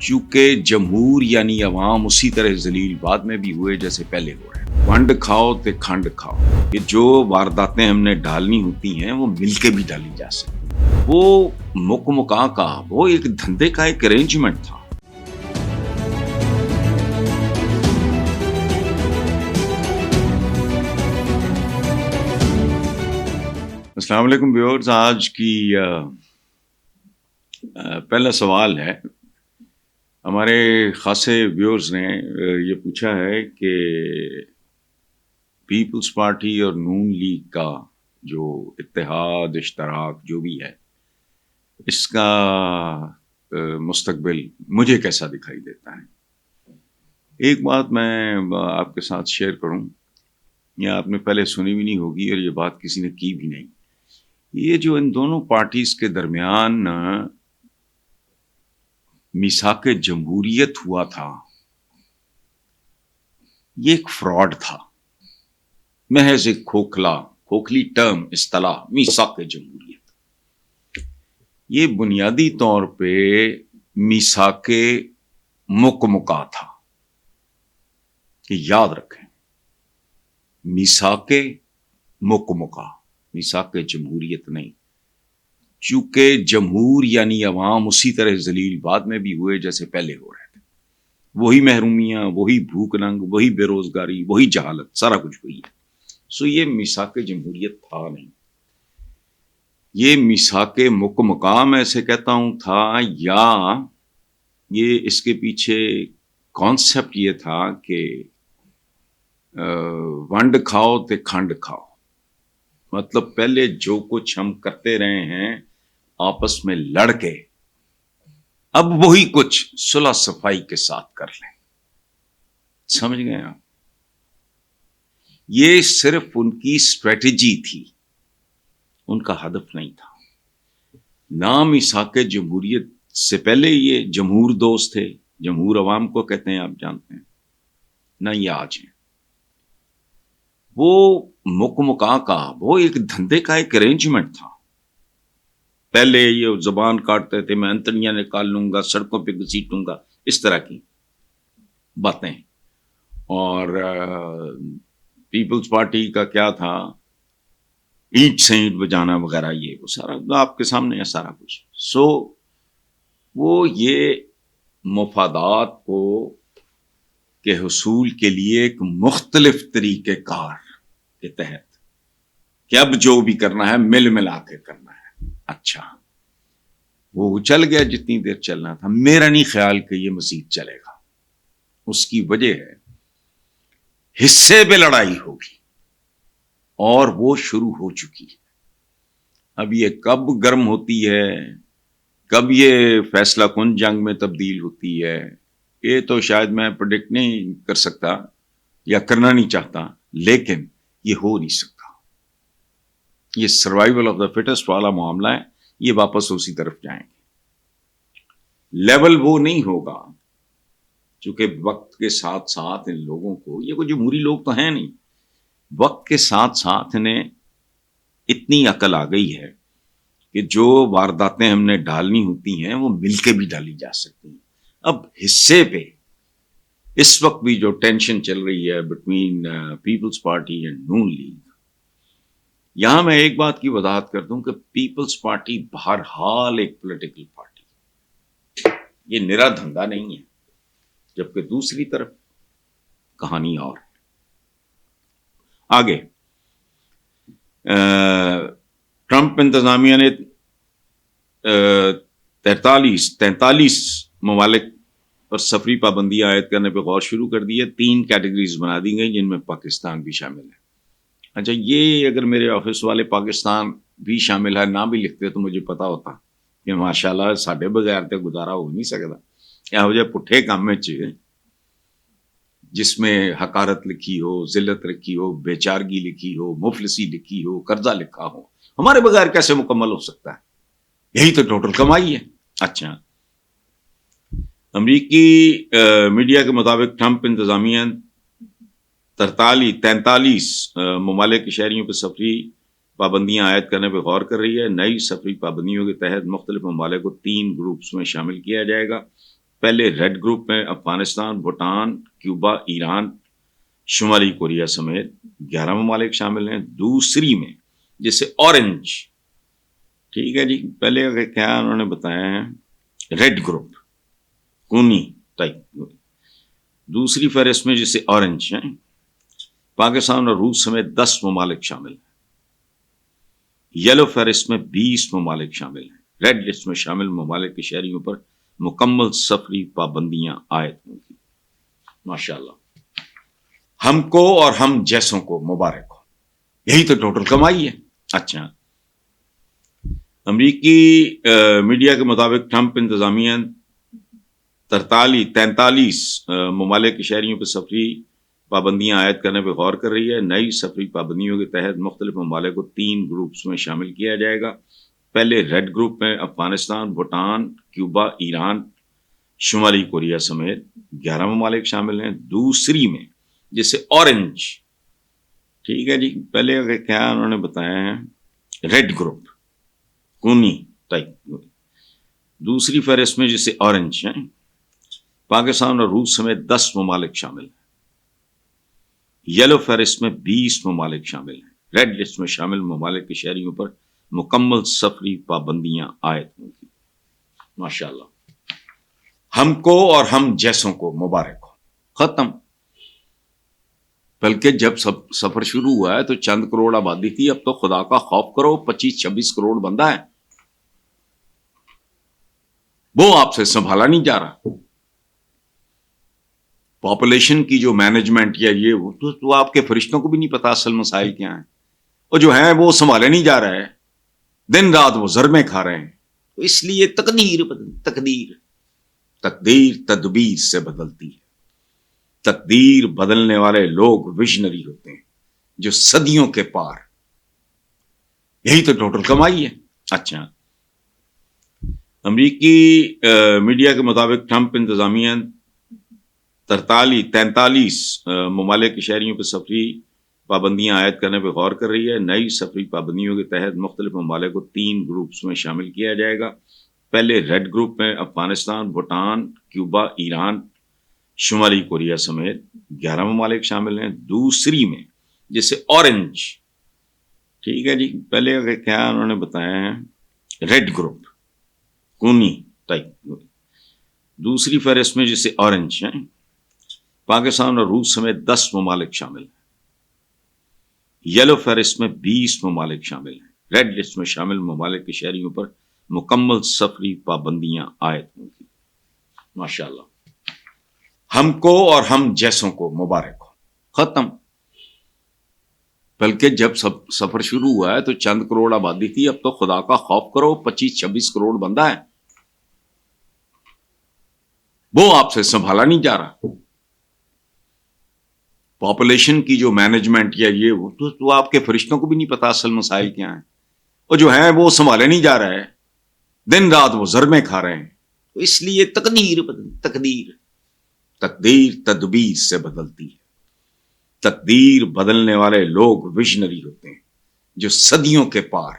چونکہ جمہور یعنی عوام اسی طرح ذلیل بعد میں بھی ہوئے جیسے پہلے ہو رہے ہیں۔ ونڈ کھاؤ تے کھنڈ کھاؤ، کہ جو وارداتیں ہم نے ڈالنی ہوتی ہیں وہ مل کے بھی ڈالی جا سکتی۔ وہ مکا کا وہ ایک دھندے کا ایک ارینجمنٹ تھا۔ السلام علیکم ویورز، آج کی پہلا سوال ہے۔ ہمارے خاصے ویورز نے یہ پوچھا ہے کہ پیپلز پارٹی اور نون لیگ کا جو اتحاد اشتراک جو بھی ہے، اس کا مستقبل مجھے کیسا دکھائی دیتا ہے۔ ایک بات میں آپ کے ساتھ شیئر کروں، یا آپ نے پہلے سنی بھی نہیں ہوگی اور یہ بات کسی نے کی بھی نہیں۔ یہ جو ان دونوں پارٹیز کے درمیان میثاق جمہوریت ہوا تھا، یہ ایک فراڈ تھا، محض ایک کھوکھلی ٹرم اصطلاح میثاق جمہوریت۔ یہ بنیادی طور پہ میثاق مکا تھا، کہ یاد رکھیں، میثاق مکا، میثاق جمہوریت نہیں۔ چونکہ جمہور یعنی عوام اسی طرح ذلیل بعد میں بھی ہوئے جیسے پہلے ہو رہے تھے۔ وہی محرومیاں، وہی بھوک ننگ، وہی بے روزگاری، وہی جہالت، سارا کچھ وہی ہے۔ سو یہ میثاق جمہوریت تھا نہیں، یہ میثاق مکا میں سے کہتا ہوں تھا، یا یہ اس کے پیچھے کانسیپٹ یہ تھا کہ ونڈ کھاؤ تے کھنڈ کھاؤ، مطلب پہلے جو کچھ ہم کرتے رہے ہیں آپس میں لڑ کے، اب وہی کچھ صلح صفائی کے ساتھ کر لیں۔ سمجھ گئے آپ؟ یہ صرف ان کی اسٹریٹجی تھی، ان کا ہدف نہیں تھا۔ نام میثاق جمہوریت سے پہلے یہ جمہور دوست تھے، جمہور عوام کو کہتے ہیں، آپ جانتے ہیں نہ، یہ آج ہیں۔ وہ مکا کا وہ ایک دھندے کا ایک ارینجمنٹ تھا۔ پہلے یہ زبان کاٹتے تھے، میں انتڑیاں نکال لوں گا، سڑکوں پہ گھسیٹوں گا، اس طرح کی باتیں۔ اور پیپلز پارٹی کا کیا تھا، اینٹ سے اینٹ بجانا وغیرہ، یہ وہ سارا آپ کے سامنے ہے سارا کچھ۔ سو وہ یہ مفادات کو کے حصول کے لیے ایک مختلف طریقہ کار کے تحت، کہ اب جو بھی کرنا ہے ملا کے کرنا ہے۔ اچھا، وہ چل گیا جتنی دیر چلنا تھا۔ میرا نہیں خیال کہ یہ مزید چلے گا۔ اس کی وجہ ہے حصے پہ لڑائی ہوگی، اور وہ شروع ہو چکی ہے۔ اب یہ کب گرم ہوتی ہے، کب یہ فیصلہ کن جنگ میں تبدیل ہوتی ہے، یہ تو شاید میں پریڈکٹ نہیں کر سکتا یا کرنا نہیں چاہتا، لیکن یہ ہو نہیں سکتا۔ یہ سروائیول آف دا فٹسٹ والا معاملہ ہے، یہ واپس اسی طرف جائیں گے۔ لیول وہ نہیں ہوگا، چونکہ وقت کے ساتھ ساتھ ان لوگوں کو، یہ کوئی جمہوری لوگ تو ہیں نہیں، وقت کے ساتھ ساتھ انہیں اتنی عقل آ گئی ہے کہ جو وارداتیں ہم نے ڈالنی ہوتی ہیں وہ مل کے بھی ڈالی جا سکتی ہیں۔ اب حصے پہ اس وقت بھی جو ٹینشن چل رہی ہے بٹوین پیپلز پارٹی اینڈ نون لیگ، یہاں میں ایک بات کی وضاحت کر دوں کہ پیپلز پارٹی بہرحال ایک پولیٹیکل پارٹی، یہ نرا دھندا نہیں ہے، جبکہ دوسری طرف کہانی اور ہے۔ آگے ٹرمپ انتظامیہ نے 43 ممالک پر سفری پابندیاں عائد کرنے پہ غور شروع کر دی ہے۔ 3 کیٹیگریز بنا دی گئی جن میں پاکستان بھی شامل ہے۔ اچھا، یہ اگر میرے آفس والے پاکستان بھی شامل ہے نہ بھی لکھتے تو مجھے پتا ہوتا کہ ماشاءاللہ ساڈے بغیر تے گزارا ہو نہیں سکتا۔ یہاں وجہ پٹھے کام میں جس میں حقارت لکھی ہو، ذلت لکھی ہو، بیچارگی لکھی ہو، مفلسی لکھی ہو، قرضہ لکھا ہو، ہمارے بغیر کیسے مکمل ہو سکتا ہے؟ یہی تو ٹوٹل کمائی ہے۔ اچھا، امریکی میڈیا کے مطابق ٹرمپ انتظامیہ 43 ممالک کے شہریوں پہ سفری پابندیاں عائد کرنے پہ غور کر رہی ہے۔ نئی سفری پابندیوں کے تحت مختلف ممالک کو 3 گروپس میں شامل کیا جائے گا۔ پہلے ریڈ گروپ میں افغانستان، بھوٹان، کیوبا، ایران، شمالی کوریا سمیت 11 ممالک شامل ہیں. دوسری میں جیسے اورنج، ٹھیک ہے جی، پہلے کیا انہوں نے بتایا ہے ریڈ گروپ کونی ٹائپ. دوسری فہرست میں جیسے اورنج ہیں پاکستان اور روس سمیت 10 ممالک شامل ہیں. یلو فہرست میں 20 ممالک شامل ہیں. ریڈ لسٹ میں شامل ممالک کے شہریوں پر مکمل سفری پابندیاں عائد ہوں گی. ماشاءاللہ، ہم کو اور ہم جیسوں کو مبارک ہو. یہی تو ٹوٹل کمائی ہے. اچھا، امریکی میڈیا کے مطابق ٹرمپ انتظامیہ 43 ممالک کے شہریوں پر سفری پابندیاں عائد کرنے پہ غور کر رہی ہے. نئی سفری پابندیوں کے تحت مختلف ممالک کو 3 گروپس میں شامل کیا جائے گا. پہلے ریڈ گروپ میں افغانستان، بھوٹان، کیوبا، ایران، شمالی کوریا سمیت 11 ممالک شامل ہیں. دوسری میں جیسے اورنج، ٹھیک ہے جی، پہلے کیا انہوں نے بتایا ہے ریڈ گروپ کونی ٹائپ. دوسری فہرست میں جیسے اورنج ہیں پاکستان اور روس سمیت 10 ممالک شامل ہیں. یلو فہرست میں 20 ممالک شامل ہیں. ریڈ لسٹ میں شامل ممالک کے شہریوں پر مکمل سفری پابندیاں عائد ہوں گی. ماشاءاللہ، ہم کو اور ہم جیسوں کو مبارک ہو. ختم. بلکہ جب سفر شروع ہوا ہے تو چند کروڑ آبادی تھی، اب تو خدا کا خوف کرو 25-26 کروڑ بندہ ہے. وہ آپ سے سنبھالا نہیں جا رہا. پاپولیشن کی جو مینجمنٹ یا یہ تو آپ کے فرشتوں کو بھی نہیں پتا اصل مسائل کیا ہیں، اور جو ہیں وہ سنبھالے نہیں جا رہے ہیں. دن رات وہ ضربیں کھا رہے ہیں. تو اس لیے تقدیر تدبیر سے بدلتی ہے. تقدیر بدلنے والے لوگ ویژنری ہوتے ہیں جو صدیوں کے پار. یہی تو ٹوٹل کمائی ہے. اچھا، امریکی میڈیا کے مطابق ٹرمپ انتظامیہ 43 ممالک کے شہریوں پر سفری پابندیاں عائد کرنے پہ غور کر رہی ہے. نئی سفری پابندیوں کے تحت مختلف ممالک کو 3 گروپس میں شامل کیا جائے گا. پہلے ریڈ گروپ میں افغانستان، بھوٹان، کیوبا، ایران، شمالی کوریا سمیت 11 ممالک شامل ہیں. دوسری میں جیسے اورنج، ٹھیک ہے جی، پہلے کیا انہوں نے بتایا ہے ریڈ گروپ کونی ٹائپ. دوسری فہرست میں جیسے اورنج ہیں پاکستان اور روس سمیت 10 ممالک شامل ہیں. یلو فہرست میں 20 ممالک شامل ہیں. ریڈ لسٹ میں شامل ممالک کے شہریوں پر مکمل سفری پابندیاں عائد ہوں گی. ماشاءاللہ، ہم کو اور ہم جیسوں کو مبارک ہو. ختم. بلکہ جب سفر شروع ہوا ہے تو چند کروڑ آبادی تھی، اب تو خدا کا خوف کرو 25-26 کروڑ بندہ ہے. وہ آپ سے سنبھالا نہیں جا رہا. پاپولیشن کی جو مینجمنٹ یا یہ تو آپ کے فرشتوں کو بھی نہیں پتا اصل مسائل کیا ہیں، اور جو ہیں وہ سنبھالے نہیں جا رہے ہیں. دن رات وہ ضربیں کھا رہے ہیں. تو اس لیے تقدیر تدبیر سے بدلتی ہے. تقدیر بدلنے والے لوگ ویژنری ہوتے ہیں جو صدیوں کے پار.